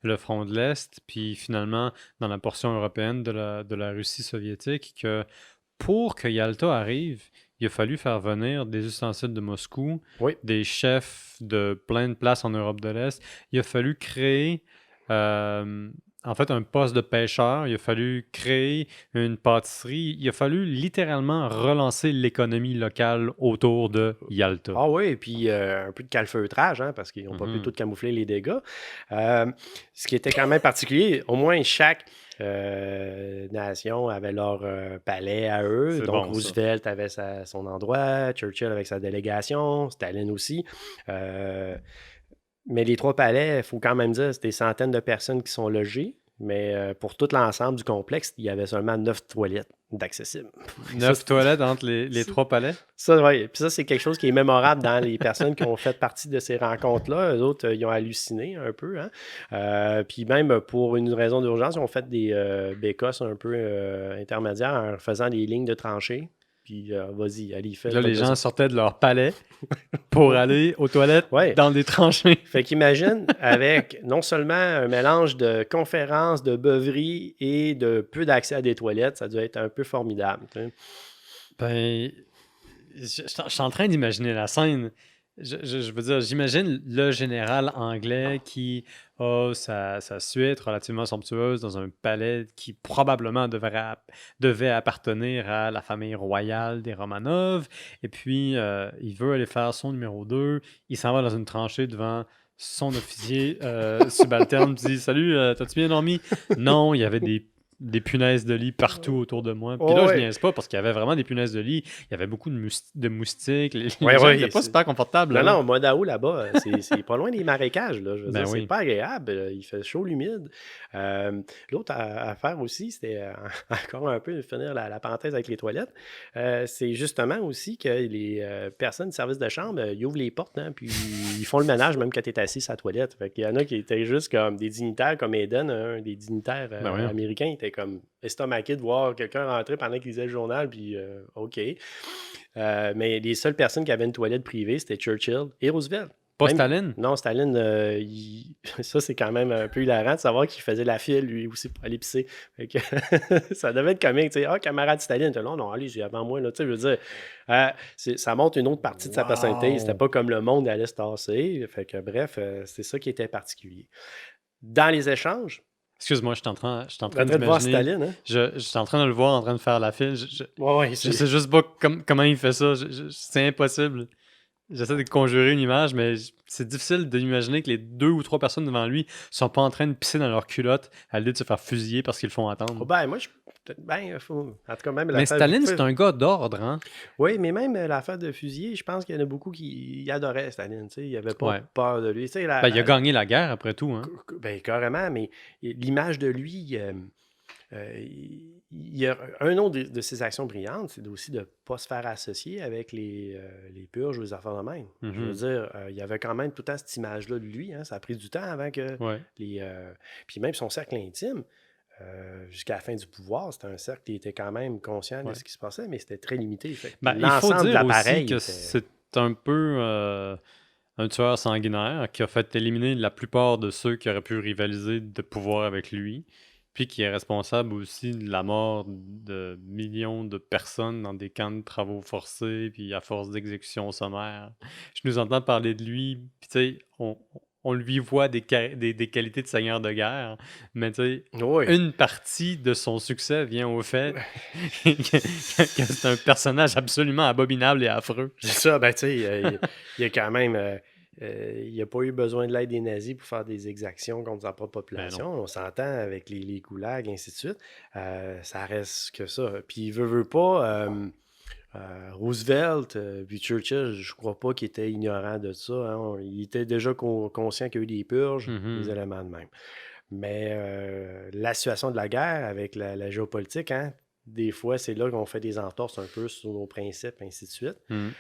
le front de l'Est, puis finalement dans la portion européenne de la Russie soviétique, que pour que Yalta arrive, il a fallu faire venir des ustensiles de Moscou, des chefs de plein de places en Europe de l'Est. Il a fallu créer en fait un poste de pêcheur. Il a fallu créer une pâtisserie. Il a fallu littéralement relancer l'économie locale autour de Yalta. Ah oui, et puis un peu de calfeutrage, parce qu'ils n'ont pas pu tout camoufler les dégâts. Ce qui était quand même particulier, au moins chaque nation avait leur palais à eux. C'est donc bon, Roosevelt avait son endroit, Churchill avec sa délégation, Staline aussi. Mais les trois palais, il faut quand même dire, c'est des centaines de personnes qui sont logées. Mais pour tout l'ensemble du complexe, il y avait seulement 9 toilettes d'accessibles. 9 toilettes entre les trois palais? Ça, oui. Puis ça, c'est quelque chose qui est mémorable dans les personnes qui ont fait partie de ces rencontres-là. Eux autres, ils ont halluciné un peu. Puis même pour une raison d'urgence, ils ont fait des bécosses un peu intermédiaires en faisant des lignes de tranchées. Puis vas-y, allez, fais. Là, les gens sortaient de leur palais pour aller aux toilettes dans des tranchées. Fait qu'imagine, avec non seulement un mélange de conférences, de beuveries et de peu d'accès à des toilettes, ça doit être un peu formidable. Ben, je suis en train d'imaginer la scène. Je veux dire, j'imagine le général anglais qui a sa suite relativement somptueuse dans un palais qui probablement devait appartenir à la famille royale des Romanov. Et puis, il veut aller faire son numéro 2. Il s'en va dans une tranchée devant son officier subalterne. Il dit « Salut, t'as-tu bien dormi? » Non, il y avait des punaises de lit partout autour de moi. Puis là, je niaise pas parce qu'il y avait vraiment des punaises de lit. Il y avait beaucoup de moustiques. Les gens n'étaient pas super confortables. Non, au mois d'août, là-bas, c'est pas loin des marécages. Là. Je veux dire, c'est pas agréable. Il fait chaud, humide. L'autre affaire aussi, c'était encore un peu de finir la parenthèse avec les toilettes. C'est justement aussi que les personnes du service de chambre, ils ouvrent les portes, puis ils font le ménage même quand tu es assis sur la toilette. Fait qu'il y en a qui étaient juste comme des dignitaires, comme Eden, un des dignitaires américains, était comme estomaqué de voir quelqu'un rentrer pendant qu'il lisait le journal, puis OK. Mais les seules personnes qui avaient une toilette privée, c'était Churchill et Roosevelt. Pas Même, Staline? non, Staline, ça, c'est quand même un peu hilarant de savoir qu'il faisait la file, lui aussi, pour aller pisser. Fait que ça devait être comique, tu sais. Ah, camarade Staline, t'es là, non, allez, j'ai avant moi, là, tu sais, je veux dire, ça montre une autre partie de sa personnalité. C'était Wow! pas comme le monde allait se tasser. Fait que, bref, c'est ça qui était particulier. Dans les échanges, Excuse-moi, je suis en on va train de voir d'imaginer. Staline, hein? Je suis en train de le voir en train de faire la file. Ouais, ouais, Je sais juste pas comment il fait ça. C'est impossible. J'essaie de conjurer une image, mais c'est difficile d'imaginer que les 2 ou 3 personnes devant lui sont pas en train de pisser dans leur culotte à l'idée de se faire fusiller parce qu'ils le font Oh, attendre. ben, moi, ben, en tout cas, même Mais l'affaire. Staline, c'est un gars d'ordre, hein? Oui, mais même l'affaire de fusiller, je pense qu'il y en a beaucoup qui adoraient Staline. Tu sais, il n'y avait pas Ouais. peur de lui. Tu sais, Ben, il a gagné la guerre après tout, hein? ben, carrément, mais l'image de lui, il y a un autre de ses actions brillantes, c'est aussi de ne pas se faire associer avec les purges ou les affaires de même. Je veux Mhm. dire, il y avait quand même tout le temps cette image-là de lui. Hein. Ça a pris du temps avant que Ouais. puis même son cercle intime, jusqu'à la fin du pouvoir, c'était un cercle qui était quand même conscient de Ouais. ce qui se passait, mais c'était très limité. Fait que Ben, il faut l'ensemble de dire aussi l'appareil que était. c'est un peu un tueur sanguinaire qui a fait éliminer la plupart de ceux qui auraient pu rivaliser de pouvoir avec lui, puis qui est responsable aussi de la mort de millions de personnes dans des camps de travaux forcés, puis à force d'exécutions sommaires. Je nous entends parler de lui, puis tu sais, on lui voit des qualités de seigneur de guerre, mais tu sais, Oui. une partie de son succès vient au fait que c'est un personnage absolument abominable et affreux. C'est ça, ben tu sais, il y a quand même. Il n'a pas eu besoin de l'aide des nazis pour faire des exactions contre sa propre Ben non. population. On s'entend avec les goulags, ainsi de suite. Ça reste que ça. Puis il veut pas. Roosevelt, puis Churchill, je crois pas qu'il était ignorant de ça. Hein. Il était déjà conscient qu'il y a eu des purges, des Mhm. éléments de même. Mais la situation de la guerre avec la géopolitique, hein, des fois, c'est là qu'on fait des entorses un peu sur nos principes, ainsi de suite. Mhm.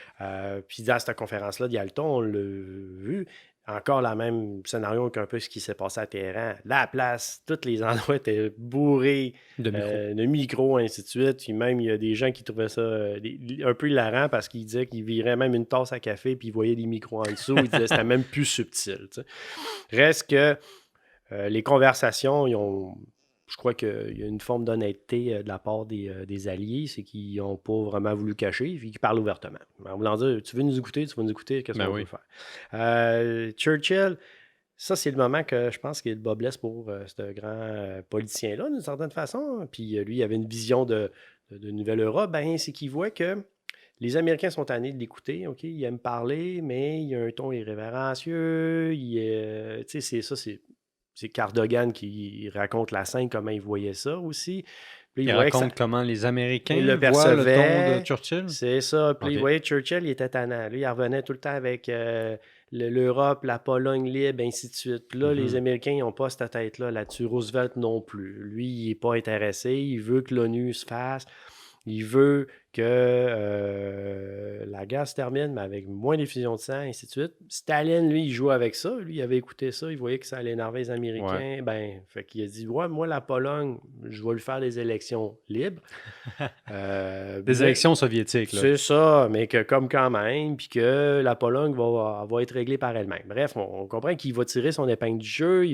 Puis dans cette conférence-là d'Yalta, on l'a vu. Encore le même scénario qu'un peu ce qui s'est passé à Téhéran. La place, tous les endroits étaient bourrés De micro. de micros, ainsi de suite. Puis même, il y a des gens qui trouvaient ça un peu hilarant parce qu'ils disaient qu'ils viraient même une tasse à café puis ils voyaient des micros en dessous. Ils disaient que c'était même plus subtil. Tu sais. Reste que les conversations, je crois qu'il y a une forme d'honnêteté de la part des alliés, c'est qu'ils n'ont pas vraiment voulu cacher, puis qu'ils parlent ouvertement. En voulant dire, tu veux nous écouter, qu'est-ce Ben qu'on oui. veut faire? Churchill, ça, c'est le moment que je pense qu'il est le bas blesse pour ce grand politicien-là, d'une certaine façon. Puis lui, il avait une vision de Nouvelle Europe, ben, c'est qu'il voit que les Américains sont tannés de l'écouter, OK? Ils aiment parler, mais il y a un ton irrévérencieux. Tu sais, c'est Cardogan qui raconte la scène, comment il voyait ça aussi. Puis Il il voyait que ça, raconte comment les il Américains le voient le ton de percevait. Churchill. C'est ça. Puis il OK. voyait Churchill, il était tannant. Lui, il revenait tout le temps avec l'Europe, la Pologne libre, ainsi de suite. Puis là, les Mhm. Américains, ils n'ont pas cette tête-là là-dessus. Roosevelt non plus. Lui, il n'est pas intéressé. Il veut que l'ONU se fasse. Il veut que la guerre se termine, mais avec moins d'effusion de sang, ainsi de suite. Staline, lui, il jouait avec ça. Lui, il avait écouté ça. Il voyait que ça allait énerver les Ouais. Américains. Ben, fait qu'il a dit, ouais, moi, la Pologne, je vais lui faire des élections libres. Des Mais élections soviétiques, là. c'est ça, mais que comme quand même, puis que la Pologne va être réglée par elle-même. Bref, on comprend qu'il va tirer son épingle du jeu.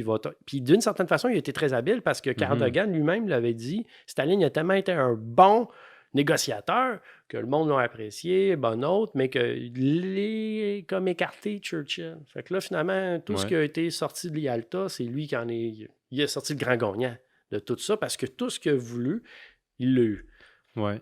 Puis d'une certaine façon, il a été très habile parce que Mhm. Cardogan lui-même l'avait dit. Staline a tellement été un bon négociateur que le monde l'a apprécié, bon autre, mais que les comme écarté Churchill. Fait que là, finalement, tout ce Ouais. qui a été sorti de l'Yalta, c'est lui qui en est. Il a sorti le grand gagnant de tout ça parce que tout ce qu'il a voulu, il l'a eu. Ouais.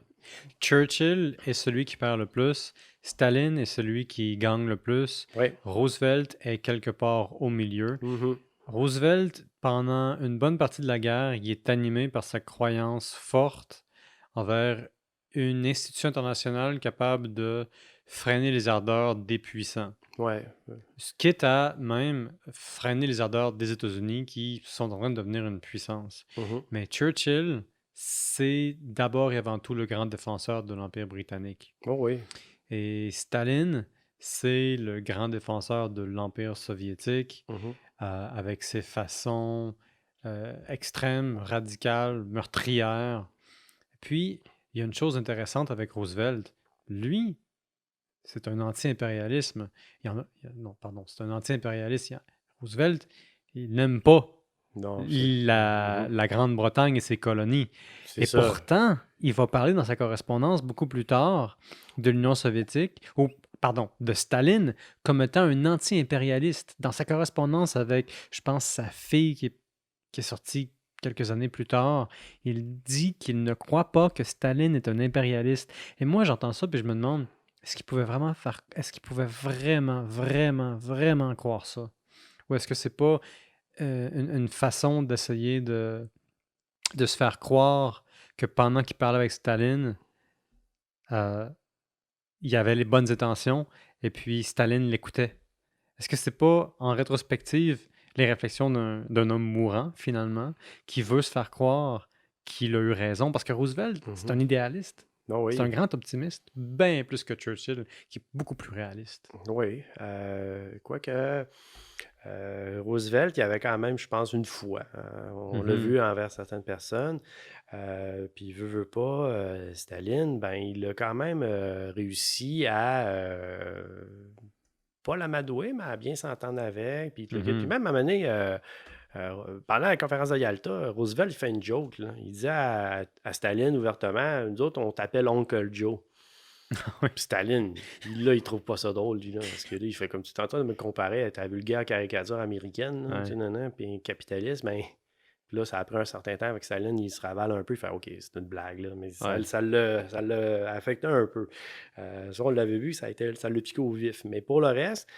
Churchill est celui qui perd le plus. Staline est celui qui gagne le plus. Oui. Roosevelt est quelque part au milieu. Mhm. Roosevelt, pendant une bonne partie de la guerre, il est animé par sa croyance forte envers une institution internationale capable de freiner les ardeurs des puissants. Ouais. Quitte à même freiner les ardeurs des États-Unis qui sont en train de devenir une puissance. Mhm. Mais Churchill, c'est d'abord et avant tout le grand défenseur de l'Empire britannique. Oh oui. Et Staline, c'est le grand défenseur de l'Empire soviétique Mhm. avec ses façons extrêmes, radicales, meurtrières. Puis, il y a une chose intéressante avec Roosevelt. Lui, c'est un anti-impérialisme. Non, pardon, c'est un anti-impérialiste. Roosevelt, il n'aime pas Non, la Grande-Bretagne et ses colonies. c'est Et ça. pourtant, il va parler dans sa correspondance beaucoup plus tard de l'Union soviétique, ou pardon, de Staline comme étant un anti-impérialiste. Dans sa correspondance avec, je pense, sa fille qui est sortie quelques années plus tard, il dit qu'il ne croit pas que Staline est un impérialiste. Et moi, j'entends ça puis je me demande, est-ce qu'il pouvait vraiment, vraiment, vraiment croire ça? Ou est-ce que c'est pas une façon d'essayer de se faire croire que pendant qu'il parlait avec Staline, euh, il y avait les bonnes intentions et puis Staline l'écoutait. Est-ce que c'est pas, en rétrospective, les réflexions d'un homme mourant, finalement, qui veut se faire croire qu'il a eu raison? Parce que Roosevelt, c'est un idéaliste. Non, C'est un oui. grand optimiste, bien plus que Churchill, qui est beaucoup plus réaliste. Oui. Quoique, Roosevelt, il y avait quand même, je pense, une foi. On l'a vu envers certaines personnes. Puis, veut pas, Staline, ben, il a quand même réussi à pas l'amadouer, mais à bien s'entendre avec. Puis, puis même à un moment donné, pendant la conférence de Yalta, Roosevelt il fait une joke. Là. Il dit à Staline ouvertement, nous autres, on t'appelle Oncle Joe. Oui. Puis Staline, là, il trouve pas ça drôle, lui, là, parce que là, il fait comme tu t'entends de me comparer à ta vulgaire caricature américaine, là, Ouais. tu sais, non, puis capitalisme, ben, puis là, ça a pris un certain temps avec Staline, il se ravale un peu, il fait OK, c'est une blague, là, mais Ouais. ça l'a affecté un peu. Ça, on l'avait vu, ça l'a piqué au vif. Mais pour le reste,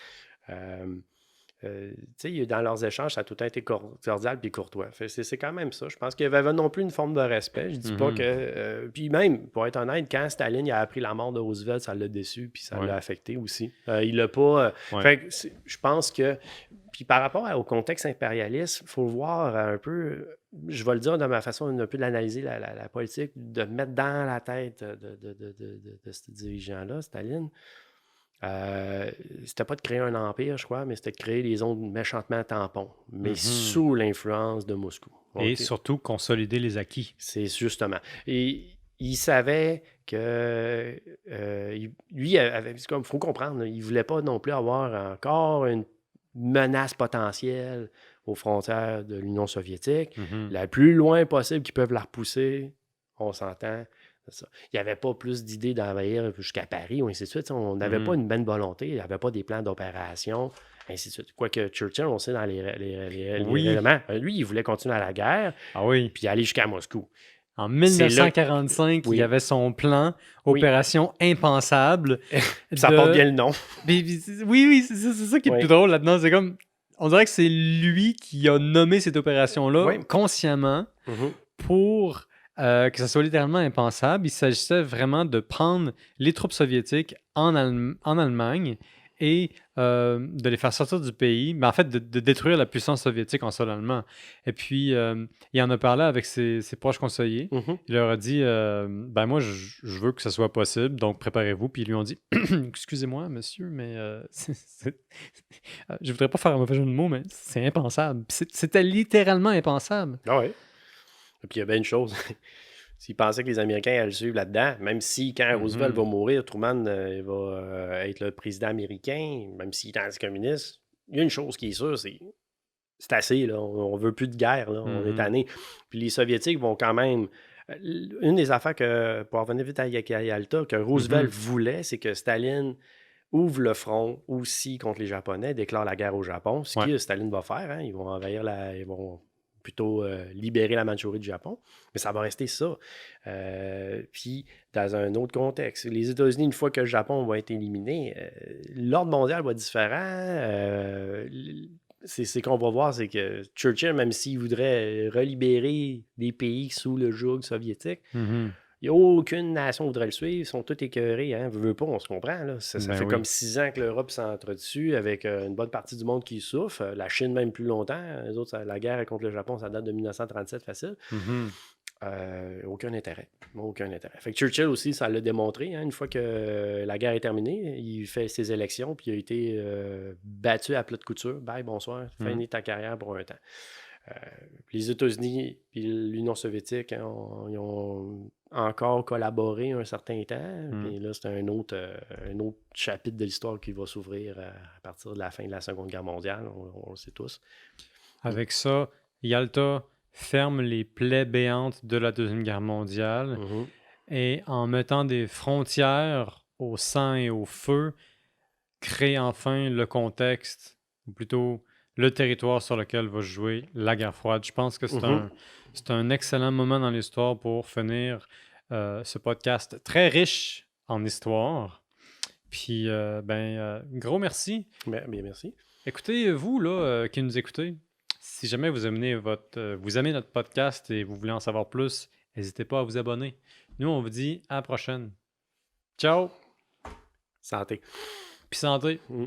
tu sais, dans leurs échanges, ça a tout le temps été cordial puis courtois. C'est quand même ça. Je pense qu'il y avait non plus une forme de respect. Je dis pas que... puis même, pour être honnête, quand Staline il a appris la mort de Roosevelt, ça l'a déçu puis ça Ouais. l'a affecté aussi. Il l'a pas... Ouais. Fait que je pense que... Puis par rapport au contexte impérialiste, il faut voir un peu... Je vais le dire de ma façon un peu de l'analyser, la politique, de mettre dans la tête de ce dirigeant-là, Staline. C'était pas de créer un empire, je crois, mais c'était de créer des zones méchantement tampons, mais sous l'influence de Moscou. Et OK? surtout consolider les acquis. C'est justement. Et il savait que lui, il faut comprendre, il voulait pas non plus avoir encore une menace potentielle aux frontières de l'Union soviétique. La plus loin possible qu'ils peuvent la repousser, on s'entend. C'est ça. Il n'y avait pas plus d'idées d'envahir jusqu'à Paris ou ainsi de suite. On n'avait pas une bonne volonté, il n'y avait pas des plans d'opération, ainsi de suite. Quoique Churchill, on sait dans les règlements, lui, il voulait continuer à la guerre, Ah oui. puis aller jusqu'à Moscou. En 1945, Oui. il y avait son plan, Opération Impensable. Ça porte bien le nom. Oui, c'est ça qui est le plus drôle là-dedans. C'est comme, on dirait que c'est lui qui a nommé cette opération-là consciemment pour que ça soit littéralement impensable. Il s'agissait vraiment de prendre les troupes soviétiques en Allemagne et de les faire sortir du pays, mais en fait de détruire la puissance soviétique en sol allemand. Et puis, il en a parlé avec ses proches conseillers. Il leur a dit, ben moi, je veux que ça soit possible, donc préparez-vous. Puis ils lui ont dit, excusez-moi, monsieur, mais je voudrais pas faire un mauvais jeu de mots, mais c'est impensable. C'était littéralement impensable. Ah oui. Et puis il y a bien une chose. S'il pensait que les Américains allaient le suivre là-dedans, même si quand Roosevelt va mourir, Truman il va être le président américain, même s'il est anticommuniste, il y a une chose qui est sûre, c'est assez, là. On veut plus de guerre, là. On est tanné. Puis les Soviétiques vont quand même... Une des affaires que, pour revenir vite à Yalta, que Roosevelt voulait, c'est que Staline ouvre le front aussi contre les Japonais, déclare la guerre au Japon, ce que Staline va faire. Hein. Ils vont envahir ils vont plutôt libérer la Mandchourie du Japon, mais ça va rester ça. Puis, dans un autre contexte, les États-Unis, une fois que le Japon va être éliminé, l'ordre mondial va être différent. C'est qu'on va voir, c'est que Churchill, même s'il voudrait relibérer des pays sous le joug soviétique, il n'y a aucune nation qui voudrait le suivre. Ils sont tous écœurés. Hein? Veut pas, on se comprend. Là. Ça fait comme 6 ans que l'Europe s'entretue avec une bonne partie du monde qui souffre. La Chine, même plus longtemps. Les autres, la guerre contre le Japon, ça date de 1937 facile. Aucun intérêt. Aucun intérêt. Fait que Churchill aussi, ça l'a démontré. Hein? Une fois que la guerre est terminée, il fait ses élections, puis il a été battu à plat de couture. Bye, bonsoir. Finis ta carrière pour un temps. Les États-Unis et l'Union soviétique, hein, ils ont encore collaboré un certain temps. Mm. Puis là, c'est un autre chapitre de l'histoire qui va s'ouvrir à partir de la fin de la Seconde Guerre mondiale. On le sait tous. Avec ça, Yalta ferme les plaies béantes de la Deuxième Guerre mondiale Mhm. et en mettant des frontières au sang et au feu, crée enfin le contexte, ou plutôt le territoire sur lequel va se jouer la guerre froide. Je pense que Mhm. c'est un excellent moment dans l'histoire pour finir ce podcast très riche en histoire. Puis, gros merci. Bien, merci. Écoutez, vous, là, qui nous écoutez, si jamais vous aimez notre podcast et vous voulez en savoir plus, n'hésitez pas à vous abonner. Nous, on vous dit à la prochaine. Ciao! Santé. Puis santé! Mm.